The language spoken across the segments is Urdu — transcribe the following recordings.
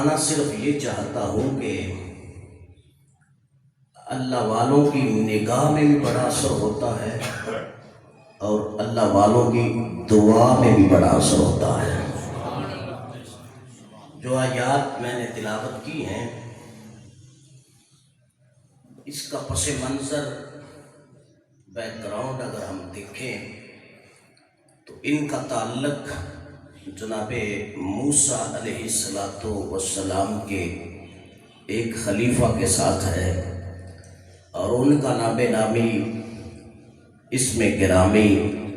بتانا صرف یہ چاہتا ہوں کہ اللہ والوں کی نگاہ میں بھی بڑا اثر ہوتا ہے اور اللہ والوں کی دعا میں بھی بڑا اثر ہوتا ہے۔ جو آیات میں نے تلاوت کی ہیں اس کا پس منظر بیک گراؤنڈ اگر ہم دیکھیں تو ان کا تعلق جناب موسیٰ علیہ السلام کے ایک خلیفہ کے ساتھ ہے اور ان کا نام نامی اسم گرامی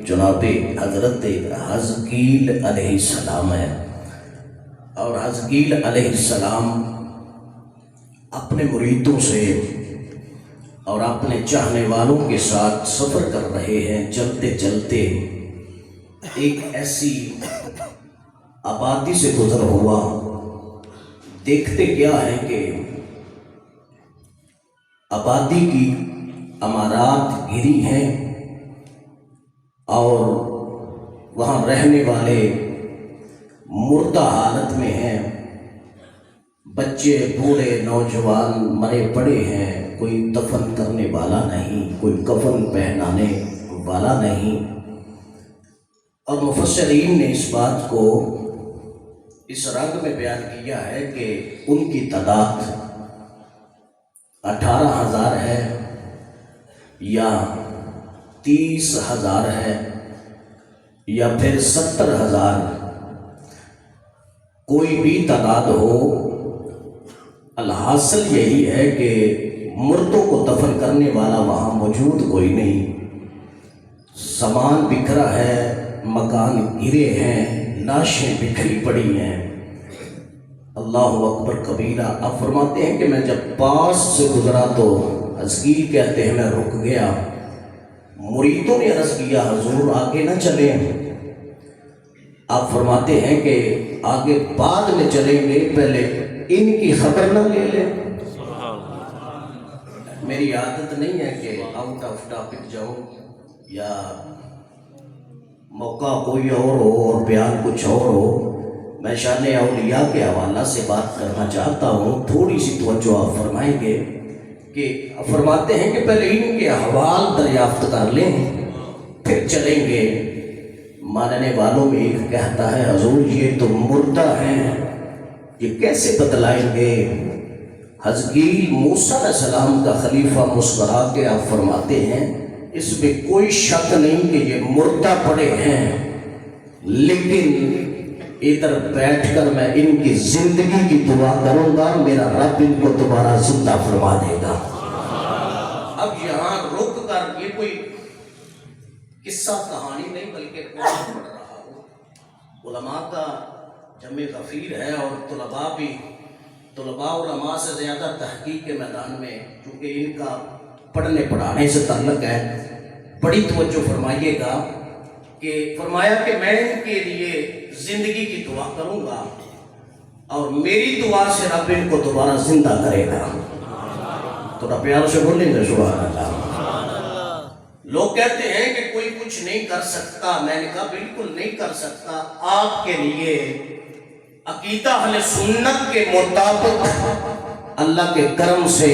جناب حضرت حزقیل علیہ السلام ہے۔ اور حزقیل علیہ السلام اپنے مریدوں سے اور اپنے چاہنے والوں کے ساتھ سفر کر رہے ہیں۔ چلتے چلتے ایک ایسی آبادی سے گزر ہوا، دیکھتے کیا ہے کہ آبادی کی عمارات گری ہیں اور وہاں رہنے والے مردہ حالت میں ہیں، بچے بوڑھے نوجوان مرے پڑے ہیں، کوئی دفن کرنے والا نہیں، کوئی کفن پہنانے والا نہیں۔ اور مفسرین نے اس بات کو اس رنگ میں بیان کیا ہے کہ ان کی تعداد 18,000 ہے یا 30,000 ہے یا پھر 70,000، کوئی بھی تعداد ہو، الحاصل یہی ہے کہ مردوں کو دفن کرنے والا وہاں موجود کوئی نہیں۔ سامان بکھرا ہے، مکان گرے ہیں، لاشیں بکھری پڑی ہیں۔ اللہ اکبر کبیرہ۔ اب فرماتے ہیں کہ میں جب پاس سے گزرا تو حزقیل کہتے ہیں میں رک گیا۔ مریدوں نے عرض کیا حضور آگے نہ چلیں۔ آپ فرماتے ہیں کہ آگے بعد میں چلیں گے، پہلے ان کی خبر نہ لے لیں۔ میری عادت نہیں ہے کہ آؤٹ آف ٹاپک جاؤں یا موقع کوئی اور ہو اور بیان کچھ اور ہو۔ میں شان اولیاء کے حوالہ سے بات کرنا چاہتا ہوں، تھوڑی سی توجہ آپ فرمائیں گے کہ فرماتے ہیں کہ پہلے ان کے احوال دریافت کر لیں پھر چلیں گے۔ ماننے والوں میں ایک کہتا ہے حضور یہ تو مردہ ہیں، یہ کیسے بتلائیں گے؟ حزقیل موسیٰ علیہ السلام کا خلیفہ مسکرا کے آپ فرماتے ہیں اس میں کوئی شک نہیں کہ یہ مردہ پڑے ہیں، لیکن ادھر بیٹھ کر میں ان کی زندگی کی دعا کروں گا، میرا رب ان کو دوبارہ زندہ فرما دے گا۔ اب یہاں رک کر یہ کوئی قصہ کہانی نہیں بلکہ قرآن پڑھ رہا ہوں۔ علماء کا جمع غفیر ہے اور طلباء علماء سے زیادہ تحقیق کے میدان میں، چونکہ ان کا پڑھنے پڑھانے سے تعلق ہے، بڑی توجہ فرمائیے گا کہ فرمایا کہ میں ان کے لیے زندگی کی دعا کروں گا اور میری دعا سے رب ان کو دوبارہ زندہ کرے گا۔ تھوڑا پیار سے بولیں گے سبحان اللہ۔ لوگ کہتے ہیں کہ کوئی کچھ نہیں کر سکتا، میں نے کہا بالکل نہیں کر سکتا۔ آپ کے لیے عقیدہ اہل سنت کے مطابق اللہ کے کرم سے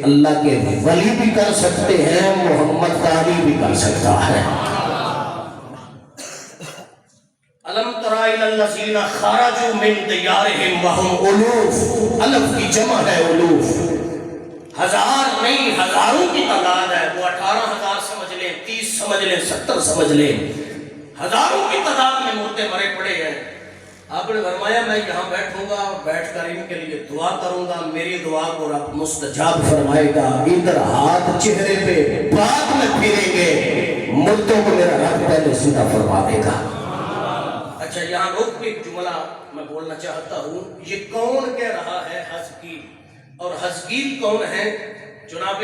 اللہ کے ولی بھی کر سکتے ہیں، محمد قاری بھی کر سکتا ہے۔ الم تر الی الذین خرجوا من دیارہم وہم الوف، الف کی جمع ہے الوف، ہزار نہیں ہزاروں کی تعداد ہے۔ وہ 18,000 سمجھ لیں، 30 سمجھ لیں، 70 سمجھ لیں، ہزاروں کی تعداد میں مردے مرے پڑے ہیں۔ آپ نے فرمایا میں یہاں بیٹھوں گا، بیٹھ کر ان کے لیے دعا کروں گا، میری دعا کو رب مستجاب فرمائے گا۔ ادھر ہاتھ چہرے پہ بعد میں پھیریں گے، مردوں کو میرا رب پہلے زندہ فرما دے گا۔ اچھا یہاں رک کے ایک جملہ میں بولنا چاہتا ہوں، یہ کون کہہ رہا ہے؟ حزقیل۔ اور حزقیل کون ہے؟ جناب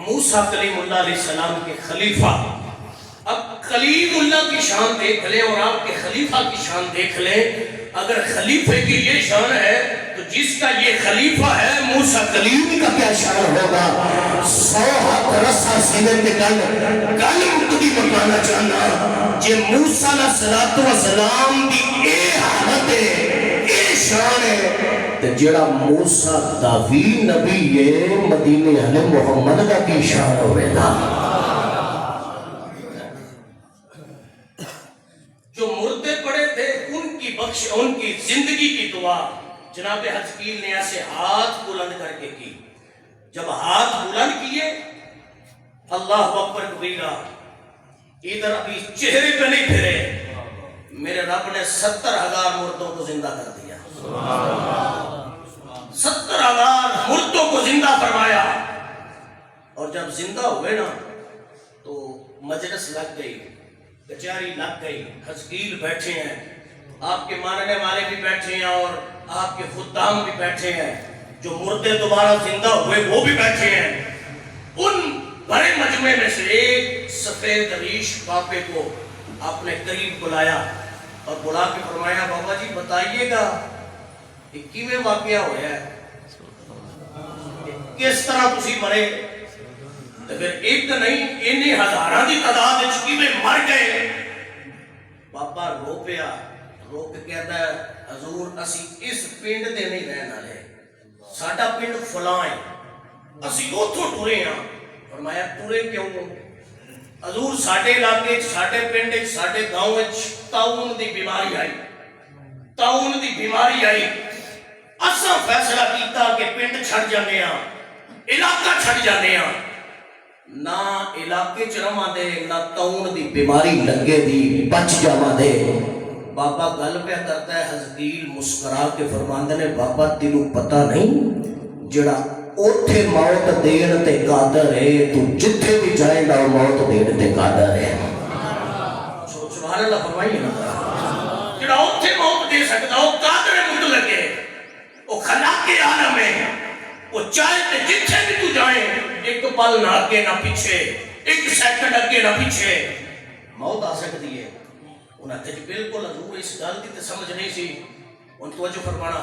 موسیٰ کلیم اللہ علیہ السلام کے خلیفہ۔ اب کلیم اللہ کی شان دیکھ لیں اور آپ کے خلیفہ کی شان دیکھ لیں۔ اگر خلیفے کی یہ شان ہے تو جس کا یہ خلیفہ ہے موسیٰ کلیم کا کیا شان ہوگا؟ 100 ہاتھ رسا سینے کے گل مقتدی مکانا چاہنا یہ موسیٰ علیہ السلام کی اے حالت ہے، اے شان ہے، کہ جڑا موسیٰ دا وی نبی ہے مدینے والے محمد دا کی شان ہوئے نا. جو مردے پڑے تھے ان کی بخش ان کی زندگی کی دعا جناب حزقیل نے ایسے ہاتھ بلند کر کے کی. جب ہاتھ بلند کیے اللہ اکبر کبیرہ ادھر ابھی چہرے پہ نہیں پھرے میرے رب نے 70,000 مردوں کو زندہ کر دیا. 70,000 مردوں کو زندہ فرمایا. اور جب زندہ ہوئے نا تو مجلس لگ گئی, کچہری لگ گئی, حزقیل بیٹھے ہیں, آپ کے ماننے والے بھی بیٹھے ہیں اور آپ کے خدام بھی بیٹھے ہیں, جو مردے دوبارہ زندہ ہوئے وہ بھی بیٹھے ہیں. ان بڑے مجمع میں سے ایک سفید ریش باپے کو اپنے قریب بلایا اور بلا کے فرمایا بابا جی بتائیے گا کہ کیویں واقعہ ہوا ہے, کس طرح تسی مرے. تو پھر ایک نہیں انہیں ہزاراں دی تعداد وچ کیویں مر گئے. بابا رو پیا, رو کے کہتا ہے حضور اسی اس پنڈ دے نہیں رہن والے, ساڈا پنڈ فلاں ہے, اسی اوتھوں ٹرے ہاں. فرمایا ٹرے کیوں؟ حضور ساڈے علاقے ساڈے پنڈ ساڈے گاؤں وچ طاعون دی بیماری آئی, طاعون دی بیماری آئی. اساں فیصلہ کیتا کہ پنڈ چھڑ جانے ہاں, علاقہ چھڑ جانے ہاں. نہ علاقے چ رواں دے نہ طاعون دی بیماری لگے دی بچ جاواں دے. بابا گل پہ کرتا ہے. حزقیل مسکرا کے فرماندے نے بابا تینوں پتہ نہیں جڑا اوتھے موت دین تے قادر ہے تو جتھے بھی جائے گا موت دین تے قادر ہے. سبحان اللہ فرمائیے نا, جڑا اوتھے موت دے سکتا وہ قادر مطلق ہے, وہ خلاق عالم ہے, وہ چاہے تے جتھے بھی تو جائیں ایک پل نہ آگے نہ پیچھے, ایک سیکنڈ آگے نہ پیچھے موت آ سکتی ہے. انہاں تے بالکل حضور اس گل دی تے سمجھ نہیں سی. ان توجہ فرمانا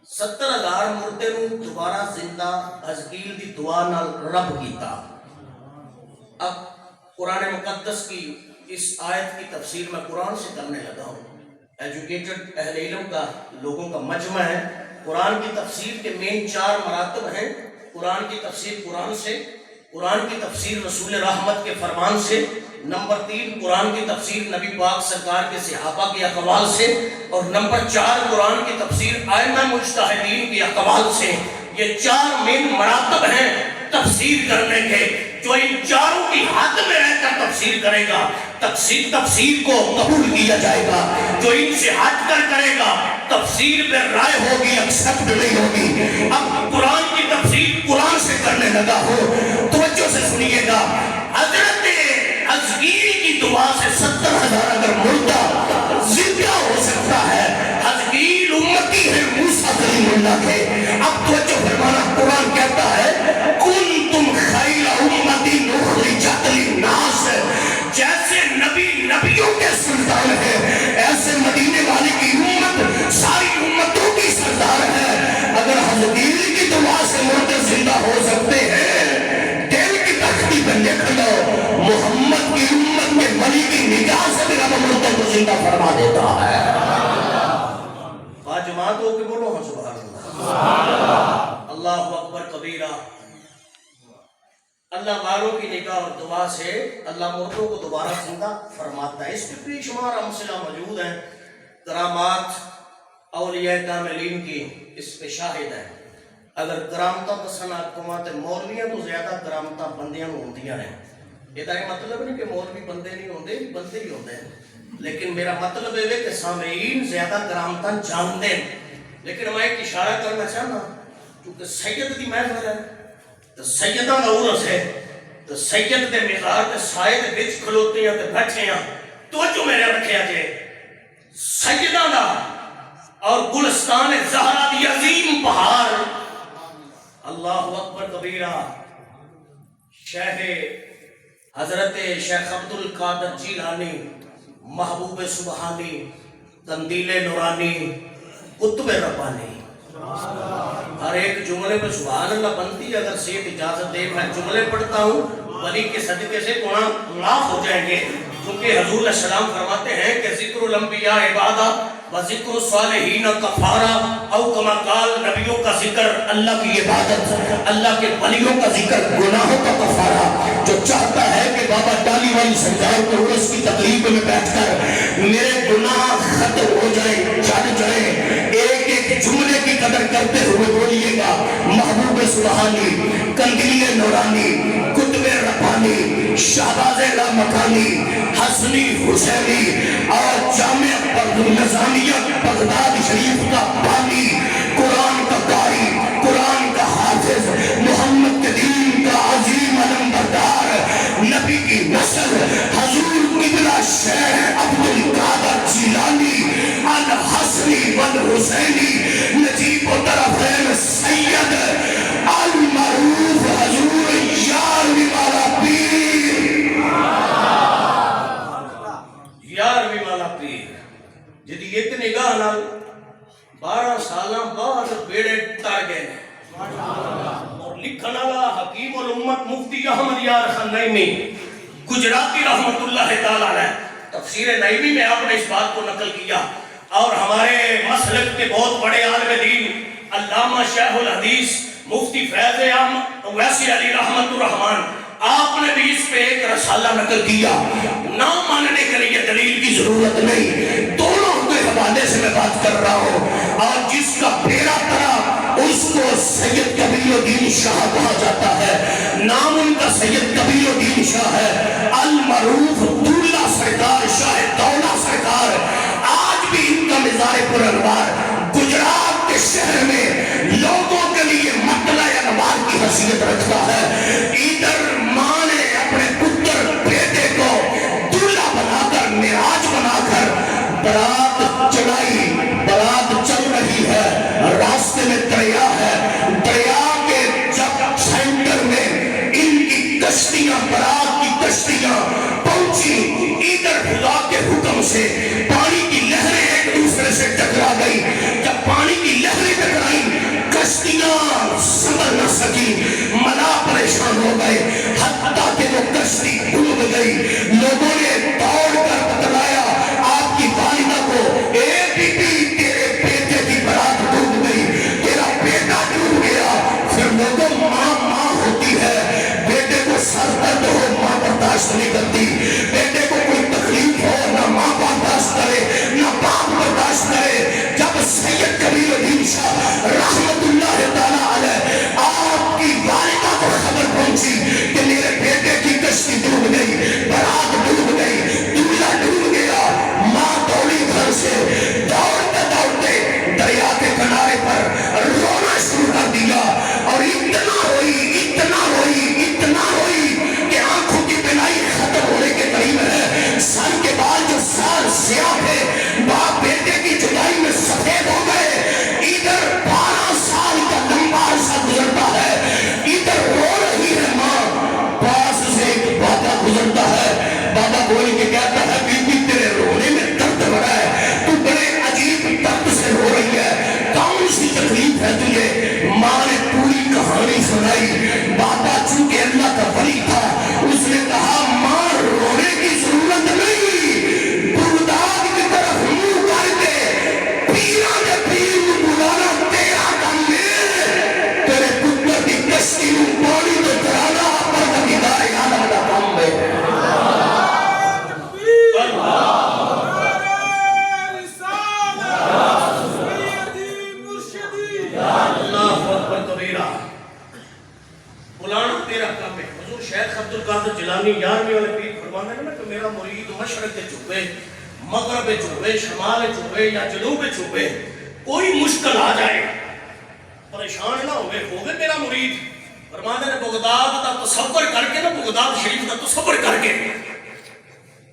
70,000 مردے نو دوبارہ زندہ حزقیل دی دعا نال رب کیتا. اب قرآن مقدس کی اس آیت کی تفسیر میں قرآن سے کرنے لگا ہوں. ایجوکیٹڈ اہل علم کا لوگوں کا مجمع ہے. قرآن کی تفسیر کے مین 4 مراتب ہیں. قرآن کی تفسیر قرآن سے, قرآن کی تفسیر رسول رحمت کے فرمان سے, نمبر 3 قرآن کی تفسیر نبی پاک سرکار کے صحابہ کے اقوال سے, اور نمبر 4 قرآن کی تفسیر ائمہ مجتہدین کے اقوال سے. یہ 4 مین مراتب ہیں تفسیر کرنے کے. جو ان چاروں کی حد میں رہ کر تفسیر کرے گا تفسیر کو قبول کیا جائے گا. جو ان سے ہٹ کر کرے گا تفسیر پہ رائے ہوگی, ایکسپٹ نہیں ہوگی. اب قرآن کی تفسیر قرآن سے کرنے لگا ہو, توجہ سے سنیے گا. حضرت حزقیل کی دعا سے 70,000 اگر مردہ زندہ ہو سکتا ہے, حزقیل امتی ہے موسیٰ کلیم اللہ کے. اب توجہ فرمانا, قرآن کہتا ہے کنتم خیر امتی اخرجت للناس, جیسے نبی نبیوں کے سردار ہے ایسے مدینے والے کی امت ساری امتوں کی سردار ہے. اگر حزقیل کی دعا سے مردے زندہ ہو سکتے ہیں, دل کی تختی پہ لکھ لو محمد کی امت کے ولی کی نگاہ سے بھی رب مردوں کو زندہ فرما دیتا ہے. جماعت ہو کے بولو ہاں سبحان اللہ. اللہ اکبر کبیرہ. اللہ والوں کی نگاہ اور دعا سے اللہ مردوں کو دوبارہ زندہ فرماتا ہے. اس کے بے شمار امثلہ موجود ہیں. کرامات اولیاء کاملین کی اس پہ شاہد ہے. اگر کرامتاں پسند آکمات مولویاں تو زیادہ کرامتاں بندیاں ہوندیاں ہیں. یہ مطلب نہیں کہ مولوی بندے نہیں ہوندے, بندے ہی ہوندے ہیں, لیکن میرا مطلب ہے کہ سامعین زیادہ کرامتاں جانتے ہیں. لیکن میں ایک اشارہ کرنا چاہنا, کیونکہ سید دی محفل ہے تو سیداں دا عرس ہے, تو سید دے مزار تے سائے دے وچ کھلوتے ہیں تے بیٹھے ہیں. توجہ میرے رکھیا جے سیداں دا اور گلستان زہرا دی عظیم پہاڑ. اللہ اکبر کبیرہ. شیخ حضرت شیخ عبد القادر جیلانی, محبوب سبحانی, قندیل نورانی, قطب ربانی. ہر ایک جملے پہ سبحان اللہ بنتی ہے. اگر سید اجازت دے میں جملے پڑھتا ہوں ولی کے صدقے سے گناہ معاف ہو جائیں گے. کیونکہ حضور علیہ السلام فرماتے ہیں کہ ذکر الانبیاء عبادت و ذکر الصالحین کفارہ، او کما قال نبیوں کا ذکر اللہ کی عبادت، اللہ کے ولیوں کا ذکر گناہوں کا کفارہ۔ جو چاہتا ہے کہ بابا ڈالی والی سرکار کے عرس کی تقریب میں بیٹھ کر میرے گناہ ختم ہو جائیں، چل جائیں، ایک ایک جملے کی قدر کرتے ہوئے بولیے گا محبوب سبحانی، کندیل نورانی، کتب ربانی، شہباز لامکانی، حسنی حسینی اور جامع نظامیہ بغداد شریف کا بانی، قرآن کا قاری، قرآن کا حافظ، محمد کے دین کا عظیم علم بردار، نبی کی نسل حضور قبلہ شیخ عبد القادر جیلانی الحسنی والحسینی نجیب و طرفین سید المعروف حضور یارویں والا پیر، یارویں والا پیر جدی ایک نگاہ نال 12 سالاں بعد بیڑے تر گئے اور لکھن والا حکیم الامت مفتی احمد یار خان نعیمی گجراتی رحمت اللہ تعالی علیہ تفسیر نعیمی میں آپ نے اس بات کو نقل کیا، اور ہمارے مسلک کے بہت بڑے عالم دین علامہ شیخ الحدیث مفتی فیض عام ویسی علی رحمت الرحمن آپ نے بھی اس پہ ایک رسالہ نقل کیا۔ نہ ماننے کے لیے دلیل کی ضرورت نہیں، دونوں کے حوالے سے میں بات کر رہا ہوں، اور جس کا پھیرا ترا اس کو سید کبیر الدین شاہ کہا جاتا ہے، نام ان کا سید کبیر الدین شاہ ہے، المعروف دولہ سرکار شاہ دولہ سرکار۔ آج بھی ان کا مزار پر انوار گجرات کے شہر میں لوگوں کے لیے مطلع انوار کی حیثیت رکھتا ہے۔ ادھر ماں نے اپنے پتر بیٹے کو دولہ بنا کر معراج بنا کر برات چڑھائی، برات چل رہی ہے، راستے میں دریا ہے، دریا کے جب سینٹر میں ان کی کشتیاں، برات کی کشتیاں پہنچی، ادھر خدا کے حکم سے پانی کی لہریں ایک دوسرے سے ٹکرا گئی۔ جب پانی کی لہریں ٹکرائیں کشتیاں سنبھل نہ سکی، ملا پریشان ہو گئے، حتیٰ کہ وہ کشتی ڈوب گئی۔ لوگوں نے دوڑ کر بتلایا آپ کی والدہ کو، اے بی بی تیرے بیٹے کی برات ڈوب گئی، تیرا بیٹا ڈوب گیا۔ پھر لوگوں ماں ہوتی ہے، بیٹے کو سر درد ہو ماں برداشت نہیں کرتی، بیٹے کو کوئی تکلیف ہو نہ ماں برداشت کرے نہ باپ برداشت کرے۔ جب سید کبیر الدین شاہ رحمت اللہ تعالی علیہ آپ کی والدہ کو خبر پہنچی کہ میرے بیٹے کی کشتی ڈوب گئی، برات ڈوب گئی، دولہ ڈوب گیا، ماں دوڑی گھر سے، دوڑتے دوڑتے دریا کے کنارے پر رونا شروع کر دیا، اور اتنا روئی اتنا روئی اتنا روئی کہ آنکھوں کی بینائی ختم ہونے کے قریب ہے۔ سر کے بال جو سال سیاہ تھے باپ بیٹے کی جدائی میں سفید ہو گئے۔ ادھر 12 سال کا لمبا عرصہ گزرتا ہے، ادھر رو رہی ہے ماں، پاس سے ایک بابا گزرتا ہے، بابا بول کے کہتا ہے بی بی تیرے رونے میں درد بڑا ہے، تو بڑے عجیب درد سے رو رہی ہے، کون سی تکلیف ہے تجھے؟ ماں نے پوری کہانی سنائی۔ بابا چونکہ اللہ کا ولی تھا، اس نے کہا ماں رونے کی ضرورت نہیں، بغداد کی طرف منہ کر کے پیروں کے پیر کو بلانا تیرا کام ہے، تیرے پتر کی کشتی کو پانی تو کرانا پروردگار عالم کا کام ہے۔ اللہ اکبر کبیرہ، بلانا تیرا کام ہے۔ حضور شیخ عبد القادر جیلانی 11ویں والے پیر فرماتے ہیں نا کہ میرا مرید مشرق چھپے، مغرب چھپے، شمال چھپے یا جنوب چھپے، کوئی مشکل آ جائے پریشان نہ ہوئے میرا مرید۔ فرماتے ہیں بغداد کا تصور کر کے نا، بغداد شریف کا تصور کر کے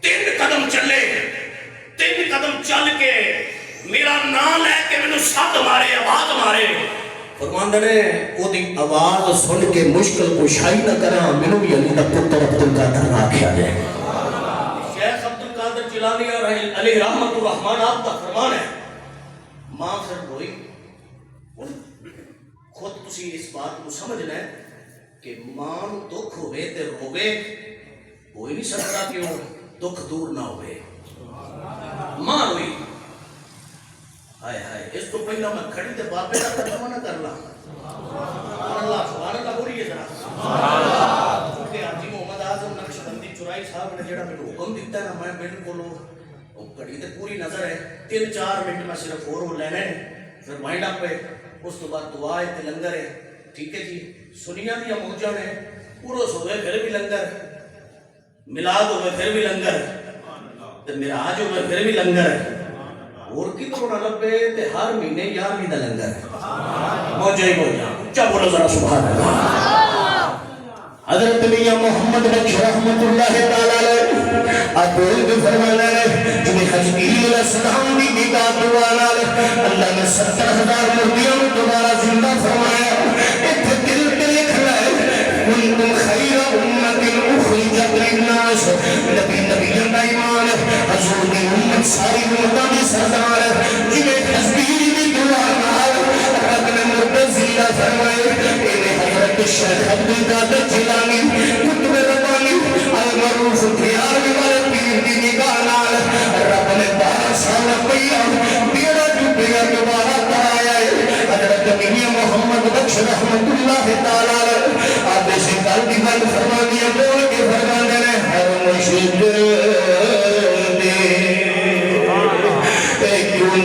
3 قدم چلے، 3 قدم چل کے میرا نام لے کے مینوں سد مارے، آواز مارے۔ فرماندے نے او دی آواز سن کے مشکل کشائی نہ کرا، مینوں بھی علی دا پتر عبد القادر نہ آکھیا جائے۔ شیخ عبد القادر جیلانی اور علی رحمت الرحمن آپ کا فرمان ہے۔ ماں پھر روئی، خود تسی اس بات کو سمجھنا ہے کہ ماں دکھ ہوئے تے روے، ہوئی نہیں سکتا کیوں؟ دکھ دور نہ ہوئے ماں ہوئی ہائے ہائے اس تو پہلا میں کھڑی تے بابے کا ترجمہ نہ کر لا سبحان اللہ بولیے ذرا کیونکہ حاجی محمد اعظم نقشبندی چورائی صاحب نے جڑا میرے حکم دیتا ہے نا میں بالکل وہ کھڑی تے پوری نظر ہے 3-4 منٹ میں صرف اور وہ لینے ہیں پھر وائنڈ اپ ہے اس تو بعد دعا ہے تے لنگر ہے ٹھیک ہے جی سنیا دیا موجہ نے پورس ہوئے پھر بھی لنگر ملاد ہوئے پھر بھی لنگر تے معراج ہوئے پھر بھی لنگر اور کی تو نہ لبے تے ہر مہینے 11ویں دا لنگر موجہ ہی موجہ اچھا بولو ذرا سبحان اللہ حضرت میاں محمد بخش رحمت اللہ تعالی علیہ آپ بول کے فرمانا ہے جنہیں خجبیل علیہ السلام بھی نگاہ دعانا ہے اللہ نے 70,000 مردیوں میں دوبارہ زندہ فرمایا ایک دل پہ لکھ رہا ہے کنتم خیر امت اخرجت للناس نبیوں کا ایمان ہے حضور کی امت ساری امتوں میں سردار ہے جنہیں خجبیل بھی دعانا ہے رب نے مردہ زندہ فرمائے انہیں حضرت شیخ عبدالقادر جیلانی قطب ربانی المعروف خیار والے پیر دی نگاہ نال رب نے 12 سال پہیا بیڑا ڈوبیا دوبارہ کرایا ہے حضرت میاں محمد بخش رحمت اللہ تعالی علیہ آپ سے گل دی گل فرما دیا بول کے فرما دینے ہر مشد دے کیوں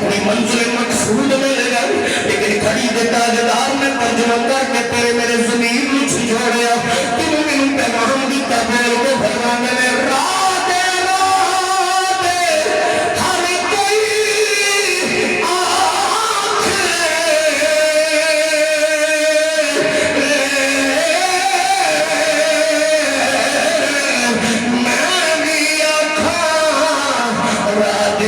کی منزل مقصود مل گئے لیکن کھڑی دے تاجدار نے ترجمہ کر کے تیرے میرے زمین میں چھوڑیا تینوں میں پیغام دیتا بول کے فرمانے نے رات ہر کوئی آنکھ میں بھی آنکھاں رات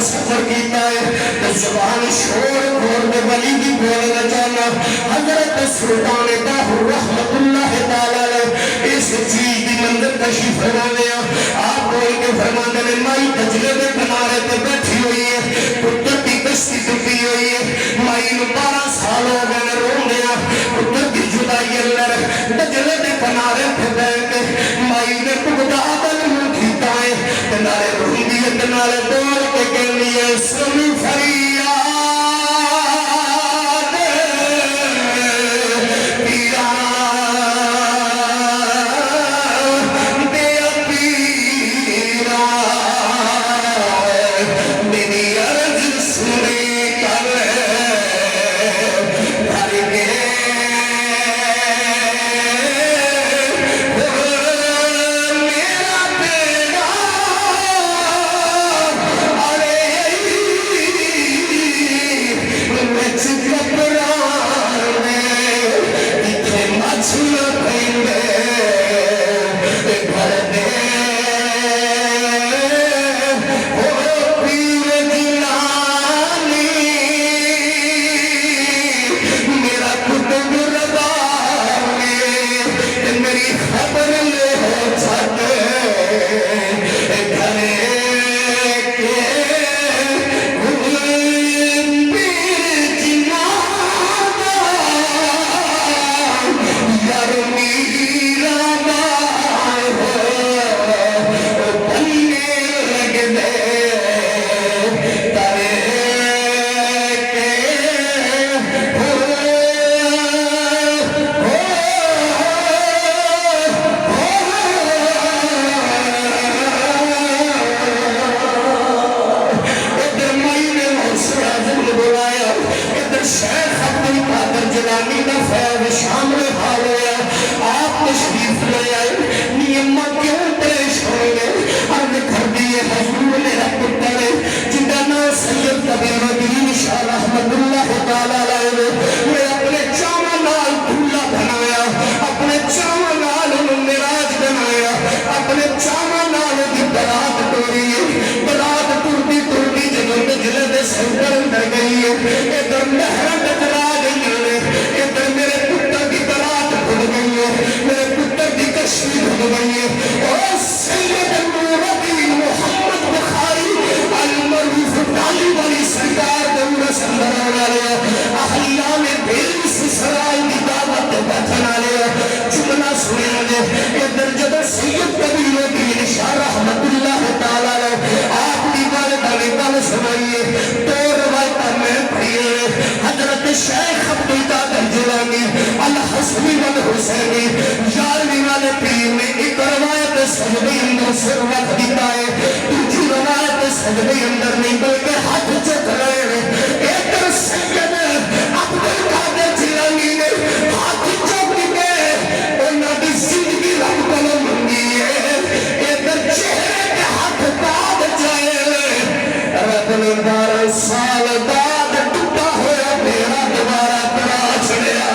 سفر کیتا ہے تو زبان شور کھول دے ولی کی بولنا چاہنا حضرت سلطان طاہر رحمت اللہ تعالی علیہ اس چیز دی منظر تشریف فرما لیا آپ بول کے فرما دے مائی تجلے دے کنارے تے بیٹھی ہوئی ہے پتر کی کشتی ٹوٹی ہوئی ہے مائی نو 12 سال ہو گئے رو گیا پتر کی جدائی اللہ تجلے دے کنارے تے بیٹھ کے مائی نے پگدا بل منہ کیتا ہے کنارے روندی ہے کنارے بول کے کہنی ہے سن فریاد پیرا دیا پیرا میری عرض سنے کر بھر کے میرا پیرا ادھر محرم ٹکرا گئی ہے، ادھر میرے پتر کی برات کھل گئی ہے، میرے پتر کی کشتی کھل گئی ہے۔ اور سید نور الدین محمد بخاری المعروف ڈالی والی سرکار دور سندر والے اہلیہ میں دل سے سرائے کی دعوت بیٹھن والے جملہ سنیں گے۔ ادھر جب سید کبیر الدین شاہ رحمت اللہ تعالیٰ آپ کی والدہ نے گل سنائیے، دو روایتاں میں پڑھیے، حضرت شیخ عبد القادر جیلانی الحسنی والحسینی یارویں والے پیر نے ایک روایت سجدے اندر سر رکھ دیتا ہے، دوسری روایت سجدے اندر نہیں بلکہ ہاتھ چک رہے ہیں۔ ادھر سید عبد القادر جیلانی نے ہاتھ چک کے انہوں نے زندگی رب کو منگی ہے، ادھر چہرے کے ہاتھ بعد جائے رب نے 12 سال بعد ٹوٹا ہوا میرا دوبارہ تراش لیا۔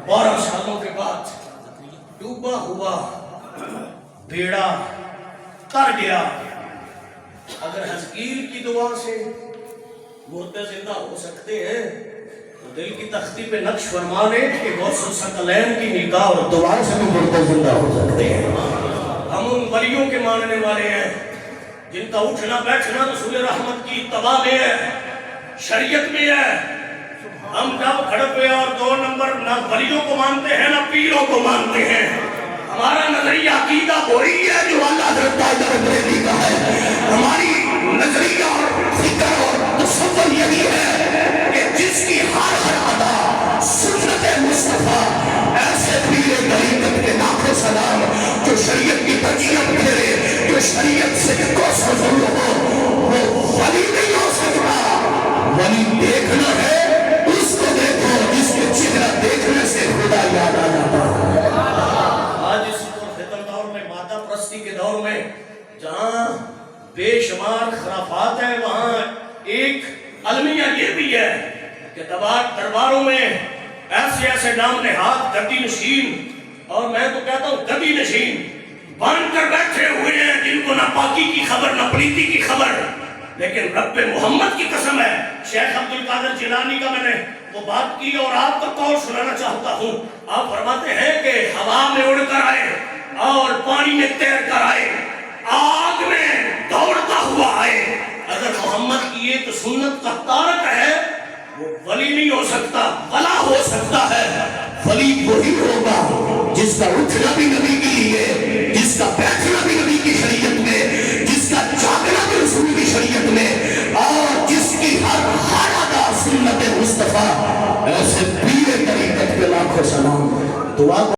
12 سالوں کے بعد ڈوبا ہوا بیڑا تر گیا۔ اگر حزقیل کی دعا سے مردے زندہ ہو سکتے ہیں تو دل کی تختی پہ نقش فرمانے کہ غوث الثقلین کی نگاہ اور دعا سے بھی مردے زندہ ہو سکتے ہیں۔ ہم ان ولیوں کے ماننے والے ہیں جن کا اٹھنا بیٹھنا رسول رحمت کی اتباع میں ہے، شریعت میں ہے۔ ہم جب کھڑپے اور 2 نمبر نہ ولیوں کو مانتے ہیں نہ پیروں کو مانتے ہیں۔ ہمارا نظریہ عقیدہ وہی ہے جو اللہ حضرت حیدر بریلوی کا ہے۔ ہماری نظریہ اور فکر اور تصور یہی ہے کہ جس کی ہر ادا سنت مصطفیٰ ایسے پیر طریقت کے ناخ سلام جو شریعت کی ترجیح پھیرے، جو شریعت سے کوس ضرور ہو، وہ ولی نہیں ہو سکتا۔ ولی دیکھنا ہے اس کو دیکھو جس کے چہرہ دیکھنے سے خدا یاد آ جاتا ہے۔ آج اس ختم دور میں مادہ پرستی کے دور میں جہاں بے شمار خرافات ہیں، وہاں ایک المیہ یہ بھی ہے کہ درباروں میں ایسے ایسے نام نہاد گدی نشین، اور میں تو کہتا ہوں گدی نشین بن کر بیٹھے ہوئے ہیں جن کو نہ پاکی کی خبر نہ پلیتی کی خبر، لیکن رب محمد کی قسم ہے۔ شیخ عبد القادر جیلانی کا میں نے وہ بات کی اور آپ کا قول سنانا چاہتا ہوں۔ آپ فرماتے ہیں کہ ہوا میں اڑ کر آئے اور پانی میں تیر کر آئے، آگ میں دوڑتا ہوا آئے۔ اگر محمد کی ایک سنت کا تارک ہے وہ ولی نہیں ہو سکتا، ولا ہو سکتا ہے۔ ولی وہی ہوگا جس کا اٹھنا بھی نبی کی